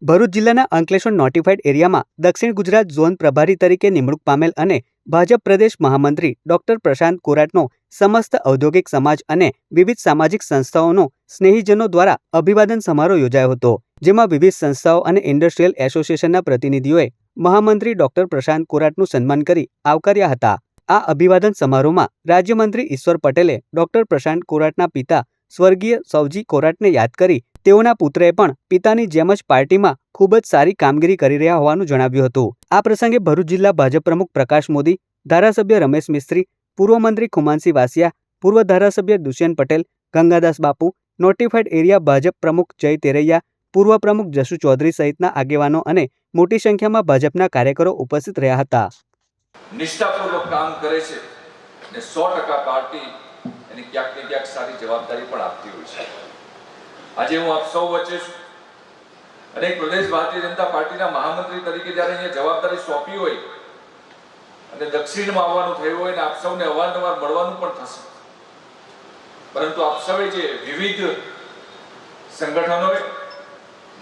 ભરૂચ જિલ્લાના અંકલેશ્વર નોટિફાઈડ એરિયામાં દક્ષિણ ગુજરાત ઝોન પ્રભારી તરીકે નિમણૂક પામેલ અને ભાજપ પ્રદેશ મહામંત્રી ડોક્ટર પ્રશાંત કોરાટનો સમસ્ત ઔદ્યોગિક સમાજ અને વિવિધ સામાજિક સંસ્થાઓનો સ્નેહીજનો દ્વારા અભિવાદન સમારોહ યોજાયો હતો, જેમાં વિવિધ સંસ્થાઓ અને ઇન્ડસ્ટ્રીયલ એસોસિએશનના પ્રતિનિધિઓએ મહામંત્રી ડોક્ટર પ્રશાંત કોરાટનું સન્માન કરી આવકાર્યા હતા। આ અભિવાદન સમારોહમાં રાજ્યમંત્રી ઈશ્વર પટેલે ડોક્ટર પ્રશાંત કોરાટના પિતા સ્વર્ગીય સવજી કોરાટને યાદ કરી તેઓના પુત્રએ પણ પિતાની જેમ જ પાર્ટીમાં ખૂબ જ સારી કામગીરી કરી રહ્યા હોવાનું જણાવ્યું હતું। આ પ્રસંગે ભરૂચ જિલ્લા ભાજપ પ્રમુખ પ્રકાશ મોદી, ધારાસભ્ય રમેશ મિસ્ત્રી, પૂર્વ મંત્રી ખુમાનસિંહ વાસિયા, પૂર્વ ધારાસભ્ય દુષ્યંત પટેલ, ગંગાદાસ બાપુ, નોટિફાઈડ એરિયા ભાજપ પ્રમુખ જય તેરૈયા, પૂર્વ પ્રમુખ જસુ ચૌધરી સહિતના આગેવાનો અને મોટી સંખ્યામાં ભાજપના કાર્યકરો ઉપસ્થિત રહ્યા હતા। નિષ્ઠાપૂર્વક કામ કરે છે અને 100% પાર્ટી એને ક્યાંક ને ક્યાંક સારી જવાબદારી પણ આપતી હોય છે। આજે હું આપ સૌ વચ્ચે છું અને પ્રદેશ ભારતીય જનતા પાર્ટીના મહામંત્રી તરીકે જ્યારે અહીંયા જવાબદારી સોંપી હોય અને દક્ષિણમાં આવવાનું થયું હોય ને આપ સૌને અવારનવાર મળવાનું પણ થશે, પરંતુ આપ સૌએ જે વિવિધ સંગઠનોએ,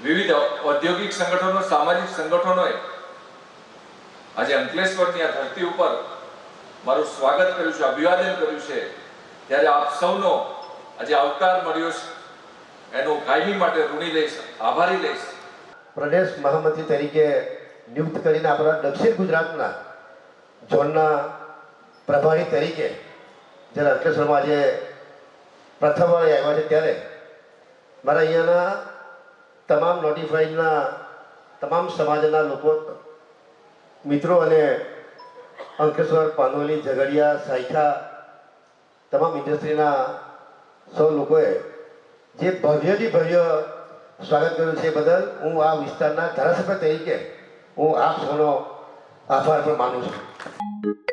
વિવિધ ઔદ્યોગિક સંગઠનો, સામાજિક સંગઠનોએ આજે અંકલેશ્વરની આ ધરતી ઉપર મારું સ્વાગત કર્યું છે, અભિવાદન કર્યું છે, ત્યારે આપ સૌનો આજે આવકાર મળ્યો છે એનું કાયમી માટે ઋણી રહીશ, આભારી રહીશ। પ્રદેશ મહામંત્રી તરીકે નિયુક્ત કરીને આપણા દક્ષિણ ગુજરાતના ઝોનના પ્રભારી તરીકે જ્યારે અંકલેશ્વરમાં આજે પ્રથમ વાર આવ્યા છે, ત્યારે મારા અહીંયાના તમામ નોટિફાઈડના તમામ સમાજના લોકો, મિત્રો અને અંકલેશ્વર, પાનોલી, ઝઘડિયા, સાયખા તમામ ઇન્ડસ્ટ્રીના સૌ લોકોએ જે ભવ્યથી ભવ્ય સ્વાગત કર્યું છે, બદલ હું આ વિસ્તારના ધારાસભ્ય તરીકે હું આપ સૌનો આભાર પણ માનું છું।